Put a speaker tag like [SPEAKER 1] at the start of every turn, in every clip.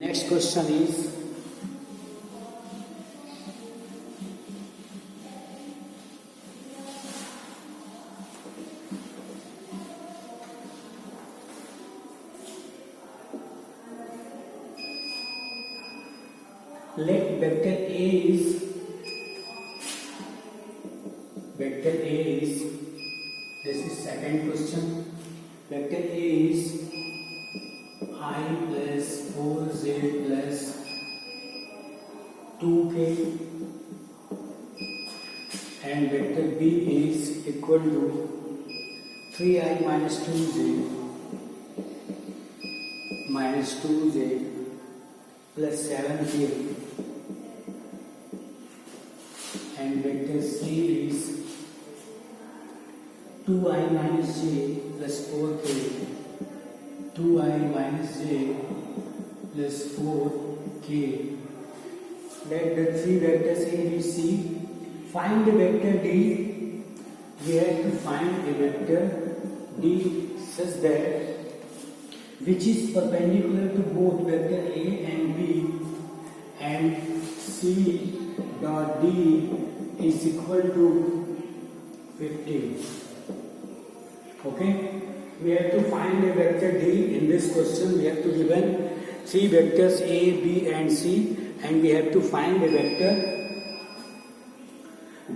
[SPEAKER 1] Next question is let vector A is this is second question. Vector A is I plus 4z plus 2k and vector B is equal to 3i minus 2z plus 7k and vector C is 2i minus j plus 4k 2i minus j plus 4k. Let the three vectors A, B, C. Find the vector D. We have to find a vector D such that which is perpendicular to both vector A and B, and C dot D is equal to 15. Okay? We have to find a vector D. In this question we have to given three vectors A, B and C, and we have to find a vector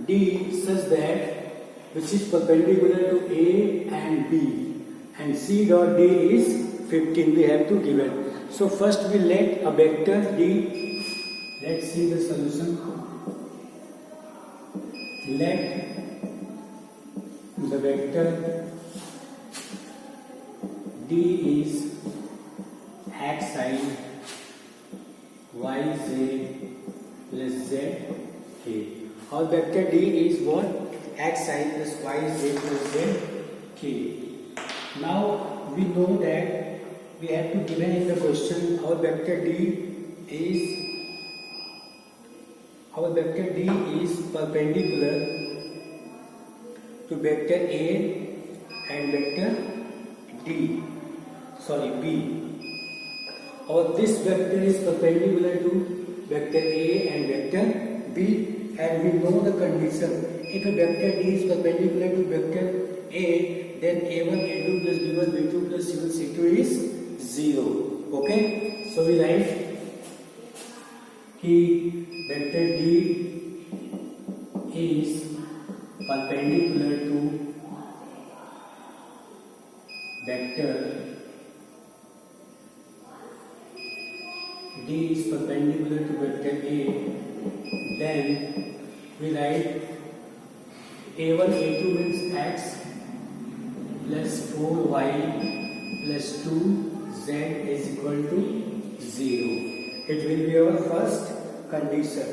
[SPEAKER 1] D such that which is perpendicular to A and B, and C dot D is 15 we have to given. So first we let a vector D, let's see the solution. Let the vector D is xi yj plus zk. Our vector D is what? Xi plus yj plus zk. Now we know that we have to given in the question our vector D is perpendicular to vector A and vector B. This vector is perpendicular to vector A and vector B, and we know the condition. If a vector D is perpendicular to vector A, then A1, A2 plus B1, B2 plus C1, C2 is 0. Okay? So we write कि vector D is perpendicular to vector D is perpendicular to vector A, then we write A1, A2 means x plus 4y plus 2z is equal to 0. It will be our first condition.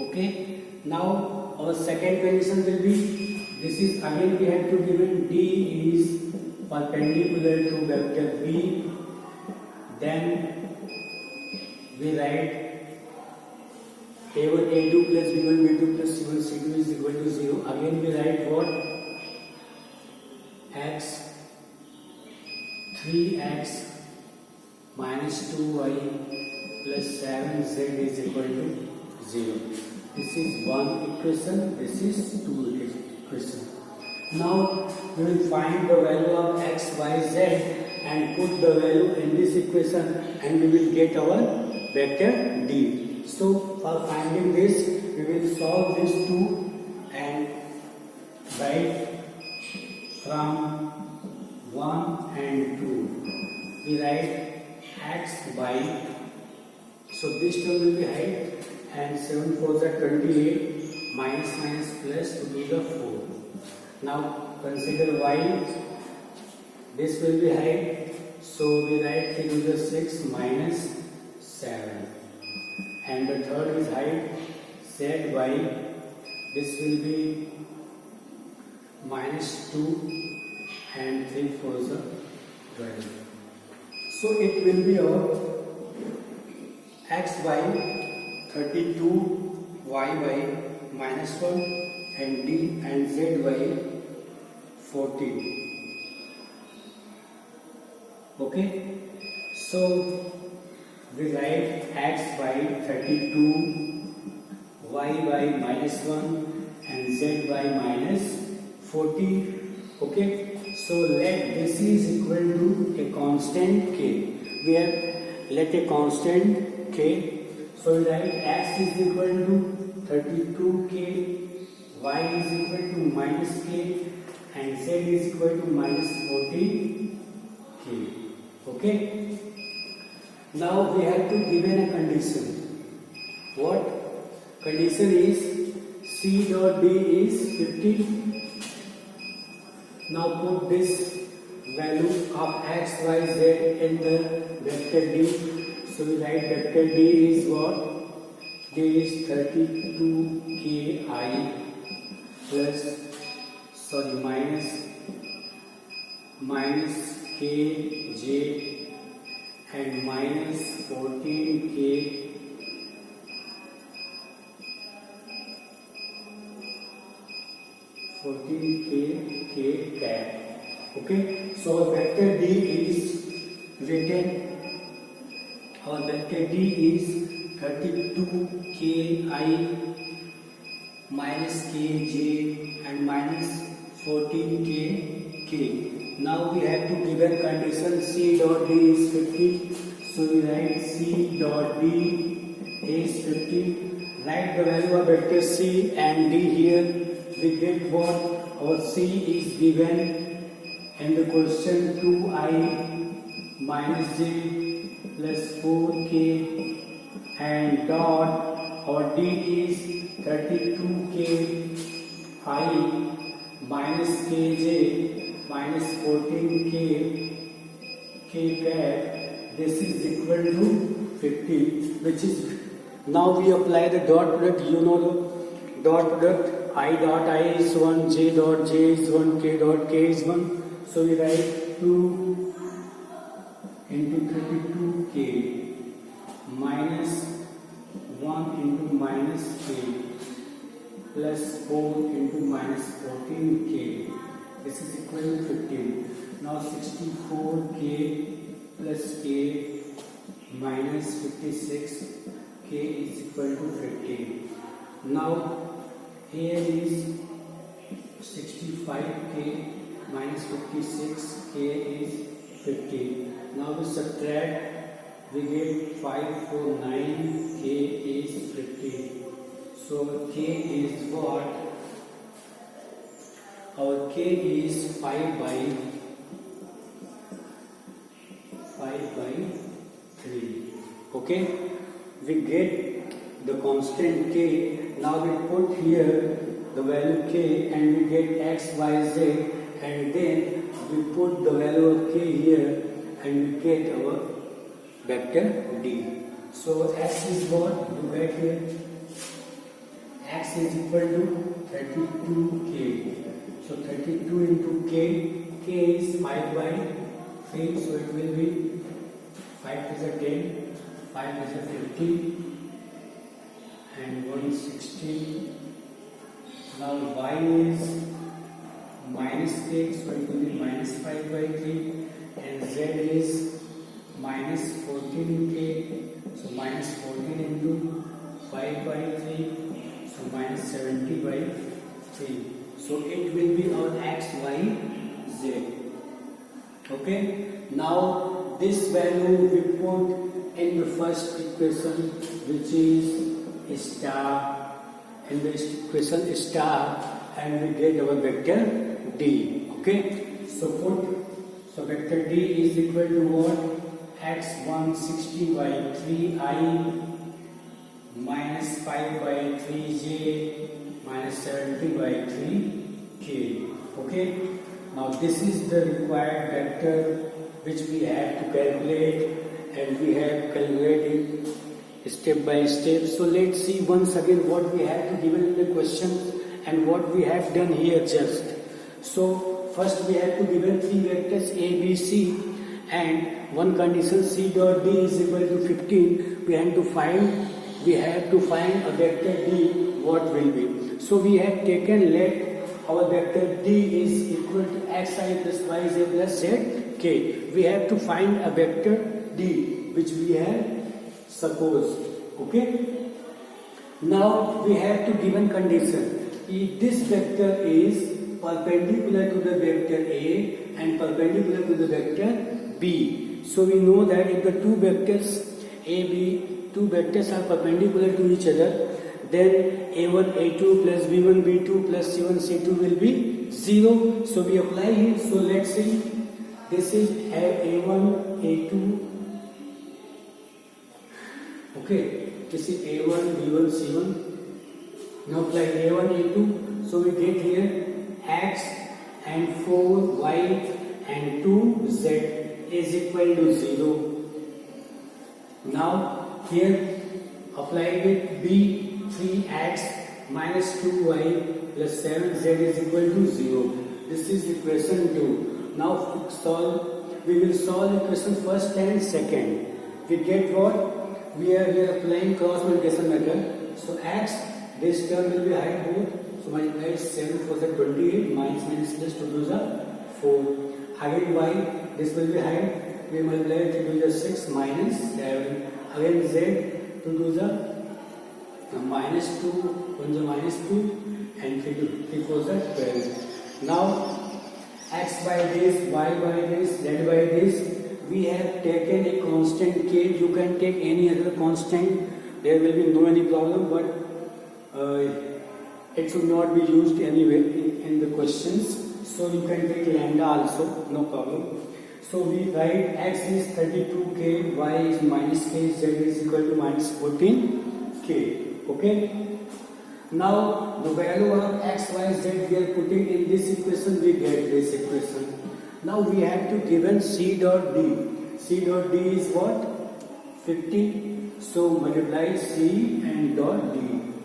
[SPEAKER 1] Okay. Now our second condition will be, this is again we have to given D is perpendicular to vector B, then we write A1, A2 plus B1, B2 plus C1, C2 is equal to 0. Again we write what? X 3x minus 2y plus 7z is equal to 0. This is one equation, this is two equation. Now we will find the value of x, y, z and put the value in this equation, and we will get our vector D. So for finding this, we will solve these two and write from 1 and 2. We write x, y. So this term will be height, and 7 4s are 28, minus plus to do the 4. Now consider y. This will be height, so we write 3 to the 6 minus 7. And the third is height, zy. This will be minus 2 and 3 4s are 12. So it will be our xy 32, yy minus 1 and d and zy 14. Okay, so we write x by 32, y by -1 and z by -40. Okay, so let this is equal to a constant k. We have let a constant k. So we write x is equal to 32k, y is equal to -k, and z is equal to -40k. Okay. Now we have to given a condition. What condition is? C dot d is 50. Now put this value of x, y, z in the vector d. So we write vector d is what? D is 32ki plus minus kj and minus 14k cap. Okay, so our vector d is written. Our vector d is 32ki minus kj and minus 14k. Now we have to give a condition. C dot d is 50. So we write C dot d is 50. Write the value of vector C and d here. We get what? Our C is given in the question 2i minus j plus 4k and dot. Our d is 32k I minus kj minus 14k cap. This is equal to 50, which is now we apply the dot product. You know the dot product. I dot I is 1, j dot j is 1, k dot k is 1. So we write 2 into 32k minus 1 into minus k plus 4 into minus 14k. This is equal to 15. Now 64k plus k minus 56k is equal to 15. Now here is 65k minus 56k is 15. Now we subtract, we get 549k is 15. So k is what? Our k is 5 by 3. Okay, we get the constant k. Now we put here the value k and we get x, y, z, and then we put the value of k here and we get our vector d. So x is what you get here? X is equal to 32k. So 32 into k is 5 by 3, so it will be 5 is a 10, 5 is a 50, and 160. Now y is minus k, so it will be minus 5 by 3, and z is minus 14k, so minus 14 into 5 by 3, so minus 70 by 3. So it will be our x, y, z. Okay. Now this value we put in the first equation, which is star. In the equation star, and we get our vector d. Okay. So vector d is equal to what? X 160 by 3i minus 5 by 3j minus 70 by 3k. Okay. Now this is the required vector which we have to calculate, and we have calculated step by step. So let's see once again what we have given in the question and what we have done here just. So first we have to given 3 vectors a, b, c, and one condition c dot d is equal to 15. We have to find a vector d, what will be. So we have taken, let our vector d is equal to xi plus yj plus zk. We have to find a vector d which we have Suppose, okay. Now we have to given condition. If this vector is perpendicular to the vector A and perpendicular to the vector B. So we know that if the two vectors A, B, two vectors are perpendicular to each other, then A1, A2 plus B1, B2 plus C1, C2 will be 0. So we apply here. So let's see. This is A1, A2. Okay. This is A1, B1, C1. Now apply A1, A2. So we get here X and 4, Y and 2, Z is equal to 0. Now here apply with B, 3X minus 2Y plus 7Z is equal to 0. This is equation 2. Now solve. We will solve equation first and second. We get what? We are here applying cross multiplication method. So X, this term will be hide both. So multiply 7 for the 28 minus minus plus 2 to the 4. Again Y, this will be hide. We multiply 3 to the 6 minus 7. Again Z 2 to the minus 2, 1 to minus 2 and 3 for the 12. Now X by this, Y by this, Z by this. We have taken a constant K. You can take any other constant. There will be no any problem, but it should not be used anyway in the questions. So you can take lambda also, no problem. So we write X is 32K, Y is minus K, Z is equal to minus 14K. Okay. Now the value of X, Y, Z we are putting in this equation. We get this equation. Now we have to given C dot D. C dot D is what? 50. So multiply C and dot D.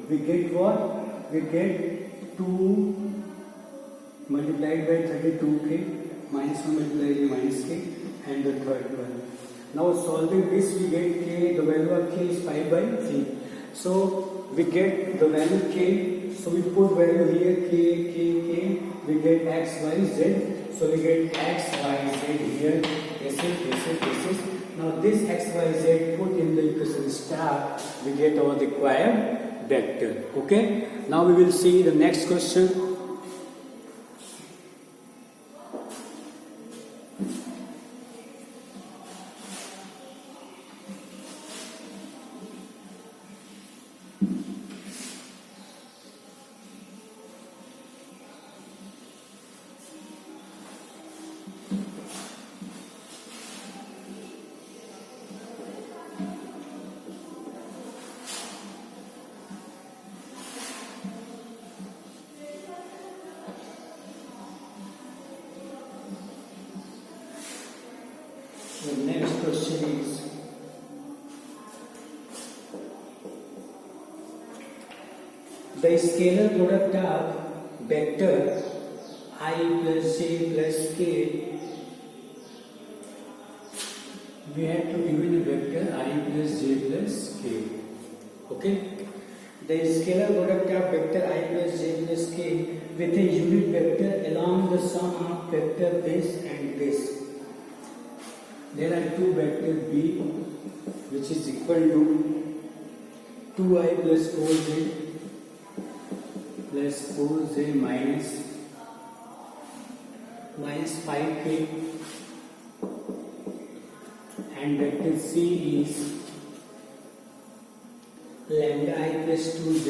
[SPEAKER 1] We get what? We get 2 multiplied by 32K minus 1 multiplied by minus K and the third one. Now solving this we get K. The value of K is 5 by 3. So we get the value K. So we put value here K, K, K. We get X, Y, Z. So we get X, Y, Z here. This is. Now this X, Y, Z put in the equation star. We get our required vector. Okay. Now we will see the next question. The next question is the scalar product of vector I plus j plus k. We have to given a vector I plus j plus k. Okay. The scalar product of vector I plus j plus k with a unit vector along the sum of vector this and this. There are two vectors B which is equal to 2i plus 4j plus 4j minus 5k, and vector C is lambda I plus 2j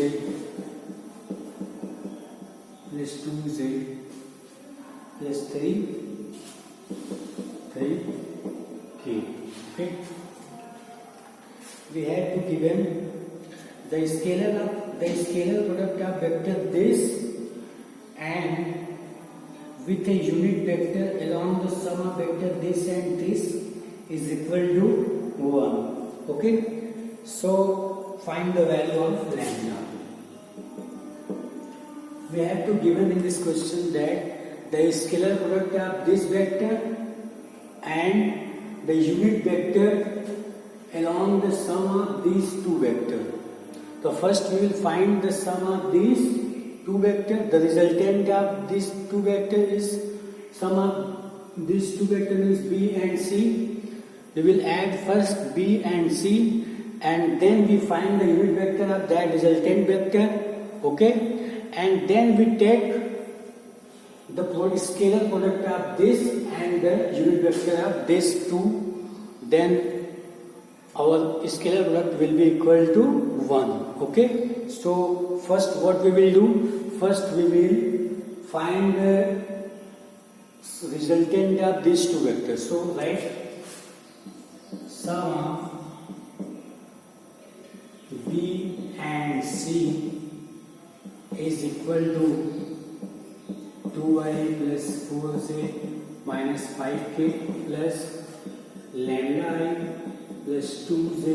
[SPEAKER 1] plus 2j plus 3k. Okay. We have to given the scalar product of vector this and with a unit vector along the sum of vector this and this is equal to 1. Okay. So find the value of lambda. We have to given in this question that the scalar product of this vector and the unit vector along the sum of these two vectors. So first we will find the sum of these two vectors. The resultant of these two vectors is sum of these two vectors is B and C. We will add first B and C and then we find the unit vector of that resultant vector, okay, and then we take the scalar product of this and the unit vector of this two, then our scalar product will be equal to 1, okay. So first what we will do, first we will find the resultant of these two vectors. So write sum of B and C is equal to 2i plus 4j minus 5k plus lambda I plus 2j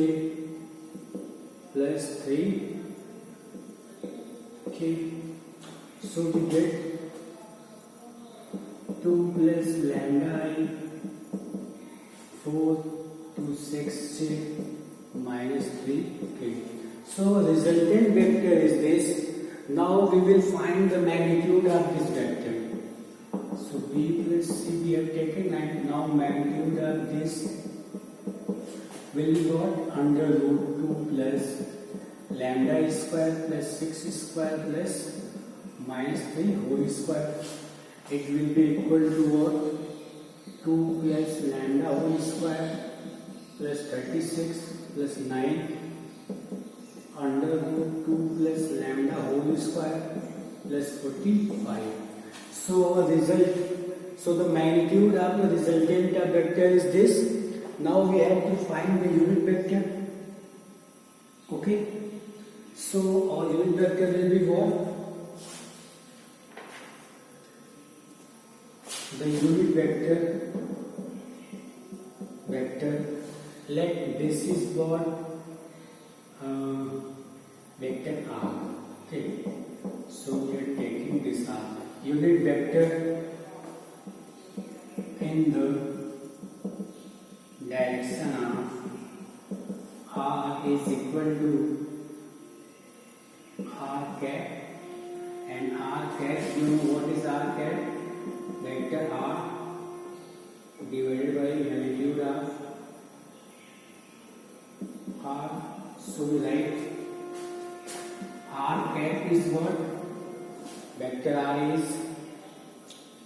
[SPEAKER 1] plus 3. Okay, so we get 2 plus lambda I 4 to 6j minus 3k. So resultant vector is this. Now we will find the magnitude of this vector. So B plus C we have taken, and now magnitude of this will be what? Under root 2 plus lambda square plus 6 square plus minus 3 whole square. It will be equal to what? 2 plus lambda whole square plus 36 plus 9 under root 2 plus lambda whole square plus 45. So our result, so the magnitude of the resultant vector is this. Now we have to find the unit vector. Okay. So our unit vector will be what? The unit vector, let this is what? Vector R. Okay. So we are taking this R. Unit vector in the direction of R is equal to R cap, and R cap, you know what is R cap? Vector R divided by magnitude of R. So we write R cap is what? Vector R is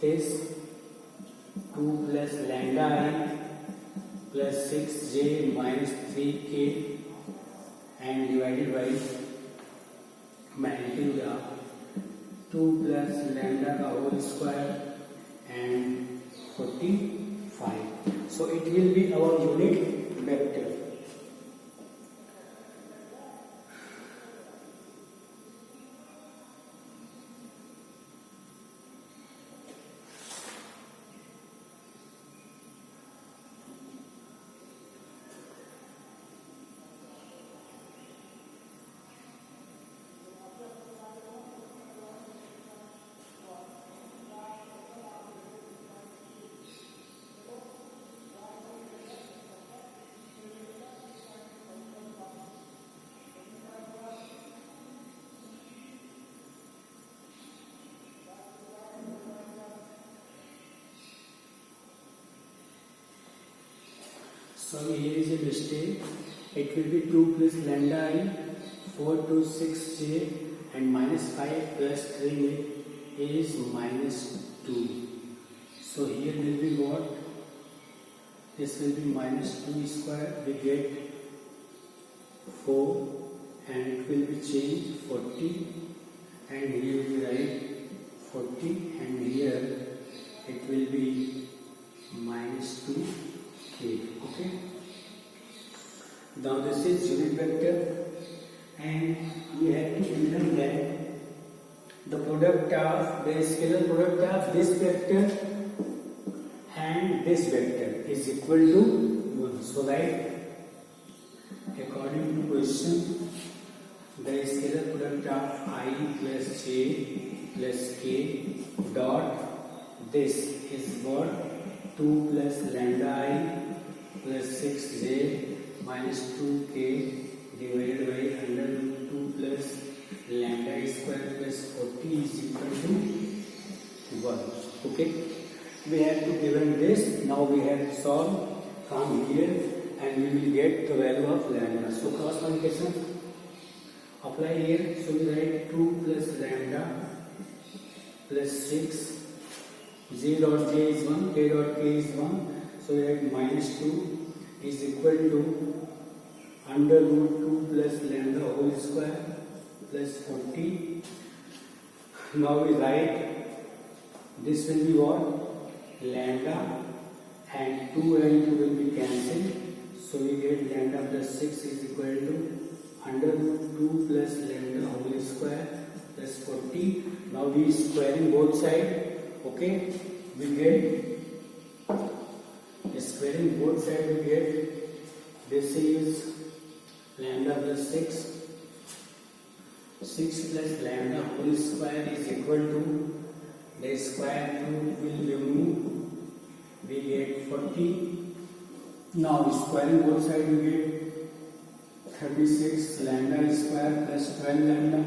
[SPEAKER 1] this 2 plus lambda I plus 6j minus 3k and divided by magnitude of 2 plus lambda का whole square and 45. So it will be our unit vector. So here is a mistake. It will be 2 plus lambda I, 4 to 6j, and minus 5 plus 3 is minus 2. So here will be what? This will be minus 2 square. We get 4, and it will be changed 40, and here we write 40, and here it will be minus 2k. Okay. Now this is unit vector, and we have to remember that the product of the scalar product of this vector and this vector is equal to 1. So that according to question, the scalar product of I plus j plus k dot this is what? 2 plus lambda I plus 6j minus 2k divided by under root 2 plus lambda square plus 40 is equal to 1. Okay. We have to given this. Now we have to solve from here, and we will get the value of lambda. So cos apply here. So we write 2 plus lambda plus 6. J dot j is 1, k dot k is 1. So we write minus 2 is equal to under root 2 plus lambda whole square plus 40. Now we write this will be what? Lambda, and 2 and 2 will be cancelled. So we get lambda plus 6 is equal to under root 2 plus lambda whole square plus 40. Now we squaring both sides. Okay, we get squaring both sides. We get this is lambda plus 6. 6 plus lambda whole square is equal to the square root will remove. We get 40. Now squaring both sides we get 36 lambda square plus 12 lambda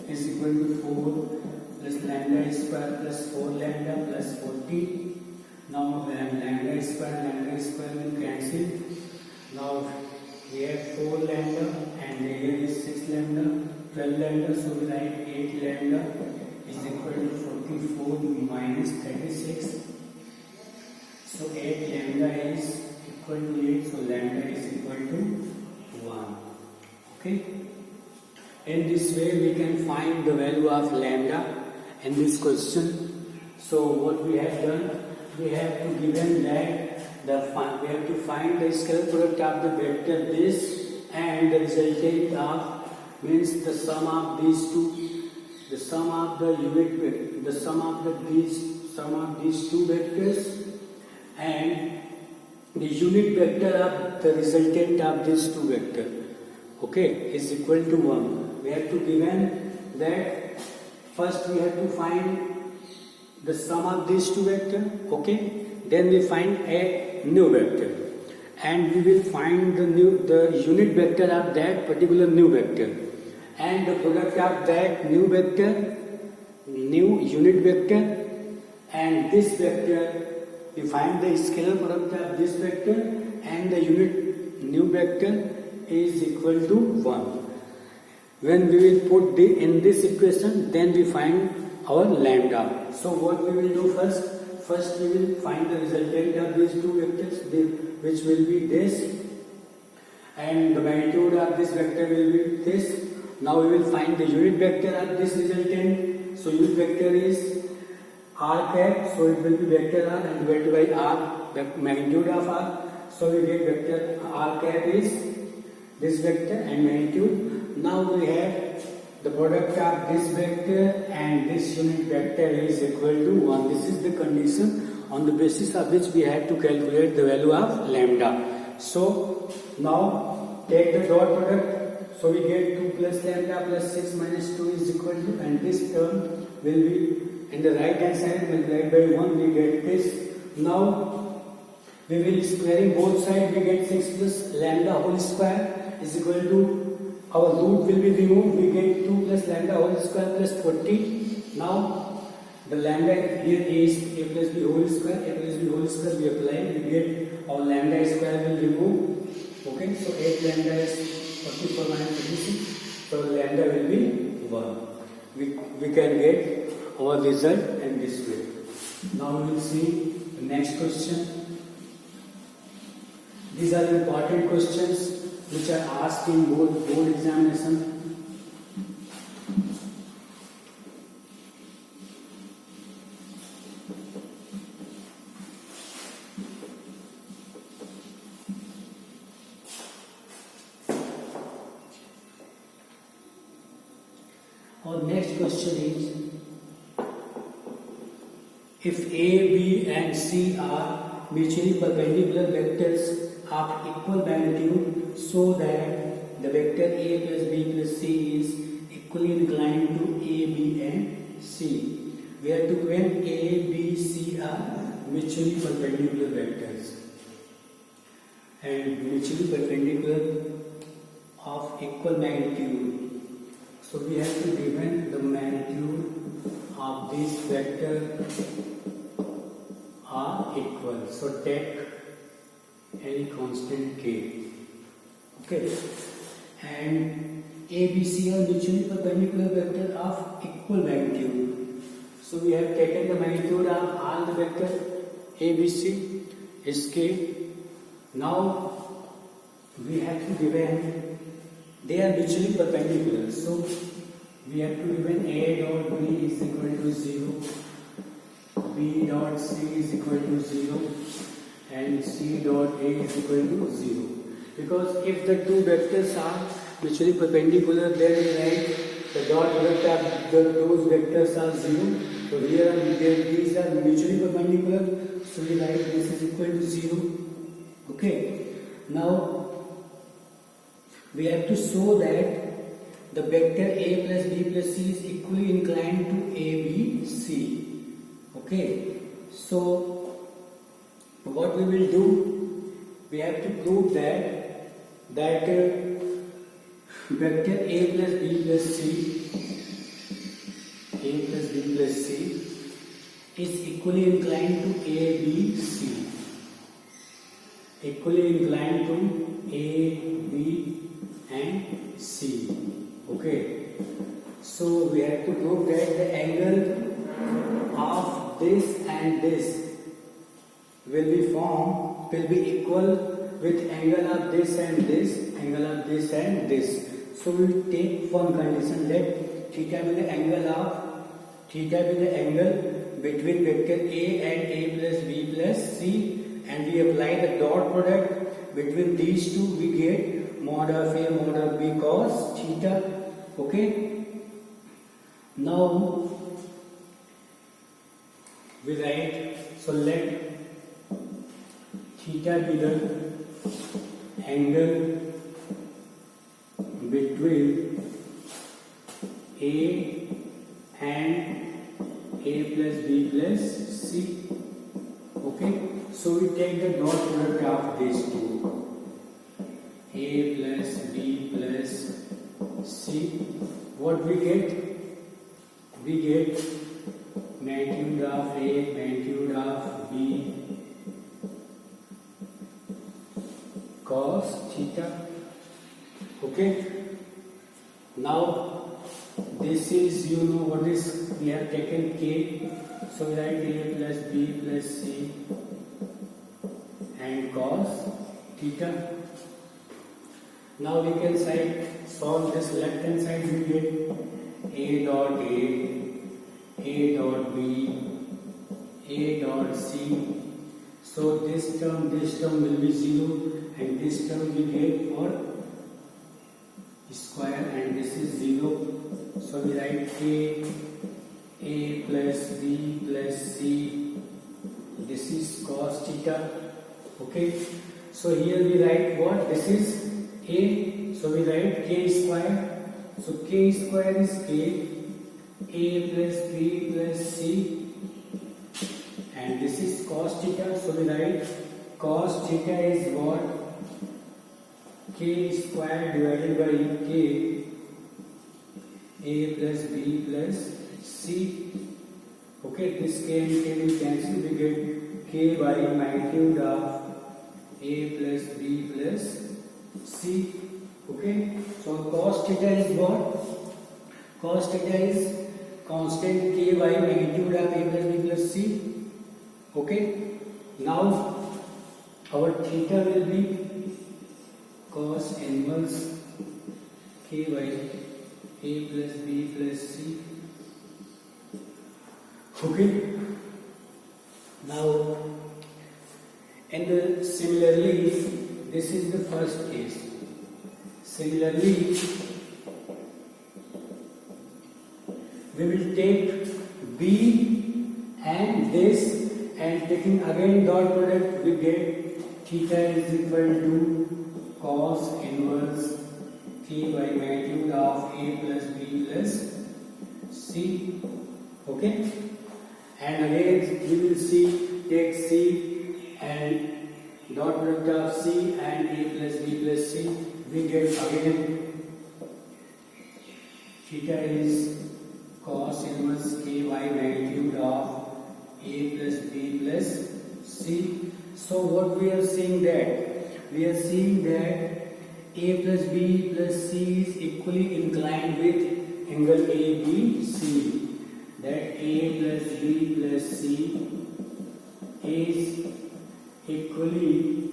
[SPEAKER 1] is equal to 4 plus lambda square plus 4 lambda plus 40. Now lambda square will cancel. Now we have 4 lambda and here is 6 lambda, 12 lambda, so we write 8 lambda is equal to 44 minus 36. So 8 lambda is equal to 8, so lambda is equal to 1. Okay. In this way we can find the value of lambda in this question. So what we have done, we have to given that we have to find the scalar product of the vector this and the resultant of means the sum of these two, the sum of the unit vector, the sum of these two vectors and the unit vector of the resultant of these two vectors. Okay, is equal to 1. We have to given that first we have to find the sum of these two vectors. Okay, then we find a new vector and we will find the unit vector of that particular new vector and the product of that new vector, new unit vector and this vector. We find the scalar product of this vector and the unit new vector is equal to 1. When we will put in this equation, then we find our lambda. So what we will do first? First we will find the resultant of these two vectors, which will be this, and the magnitude of this vector will be this. Now we will find the unit vector of this resultant. So unit vector is r cap, so it will be vector r and divided by r, the magnitude of r. So we get vector r cap is this vector and magnitude. Now we have the product of this vector and this unit vector is equal to 1. This is the condition on the basis of which we have to calculate the value of lambda. So now take the dot product. So we get 2 plus lambda plus 6 minus 2 is equal to, and this term will be in the right hand side multiplied by 1. We get this. Now we will squaring both sides. We get 6 plus lambda whole square is equal to, our root will be removed. We get 2 plus lambda whole square plus 40. Now the lambda here is a plus b whole square. A plus b whole square we apply. We get our lambda square will remove. Okay, so 8 lambda is 44 minus 36. So lambda will be 1. We can get our result in this way. Now we will see the next question. These are important questions which are asked in board examination. Our next question is, if A, B and C are mutually perpendicular vectors of equal magnitude, so that the vector A plus B plus C is equally inclined to A, B and C. We have to prove A, B, C are mutually perpendicular vectors and mutually perpendicular of equal magnitude. So we have to define the magnitude of this vector are equal. So take any constant k. Okay, and A, B, C are mutually perpendicular vector of equal magnitude. So we have taken the magnitude of all the vector A, B, C, SK. Now we have to given they are mutually perpendicular. So we have to given A dot B is equal to 0, B dot C is equal to 0, and C dot A is equal to 0. Because if the two vectors are mutually perpendicular, then we write the dot product of those vectors are 0. So here these are mutually perpendicular, so we write this is equal to 0. Okay. Now we have to show that the vector A plus B plus C is equally inclined to A, B, C. Okay. So what we will do, we have to prove that vector A plus B plus C, A plus B plus C is equally inclined to A, B, C. Equally inclined to A, B and C. Okay. So we have to prove that the angle of this and this will be equal with angle of this and this, angle of this and this. So we will take one condition that theta will be the angle between vector A and A plus B plus C, and we apply the dot product between these two, we get mod of A mod of B cos theta. Okay. Now we write, so let theta be the angle between A and A plus B plus C. Okay. So we take the dot product of these two, A plus B plus C. What we get? We get magnitude of A, magnitude of B cos theta. Okay. Now this is, you know what is, we have taken K, so we write A plus B plus C and cos theta. Now we can solve this left hand side, we get A dot A dot B, A dot C. So this term will be 0, and this term we get for square, and this is 0. So we write A plus B plus C. This is cos theta. Okay. So here we write what? This is A. So we write K square. So K square is K. A plus B plus C. And this is cos theta. So we write cos theta is what? K square divided by K. A plus B plus C. Okay, this K and K will cancel. We get K by magnitude of A plus B plus C. Okay, so cos theta is what? Cos theta is constant K by magnitude of A plus B plus C. Okay, now our theta will be cos inverse K by A plus B plus C. Okay, now and similarly, this is the first case. Similarly, we will take B and this, and taking again dot product, we get theta is equal to cos inverse K by magnitude of A plus B plus C. Okay, and again we will see, take C and dot product of C and A plus B plus C, we get again theta is cos inverse K by magnitude of A plus B plus C. So what we are seeing that? We are seeing that A plus B plus C is equally inclined with angle ABC. That A plus B plus C is equally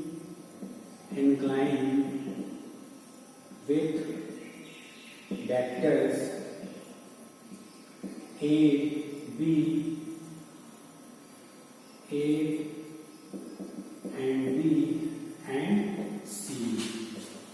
[SPEAKER 1] inclined with vectors A, B, A and B and C.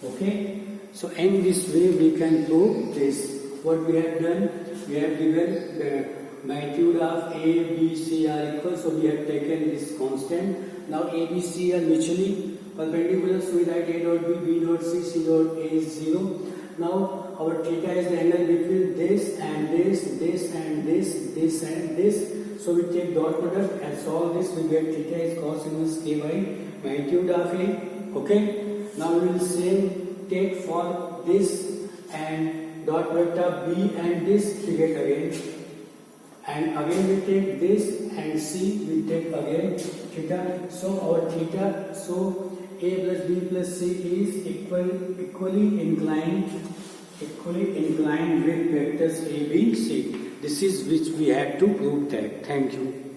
[SPEAKER 1] Okay, so in this way we can prove this. What we have done, we have given the magnitude of A, B, C are equal, so we have taken this constant. Now A, B, C are mutually perpendicular, so we write A dot B, B dot C, C dot A is 0. Now our theta is the angle between this and this, this and this, this and this. So we take dot product and solve this. We get theta is cos inverse k by magnitude of A. Okay. Now we will take for this and dot product of B and this we get again. And again we take this and C we take again theta. So our theta, so A plus B plus C is equally inclined with vectors A, B, C. This is which we have to prove that. Thank you.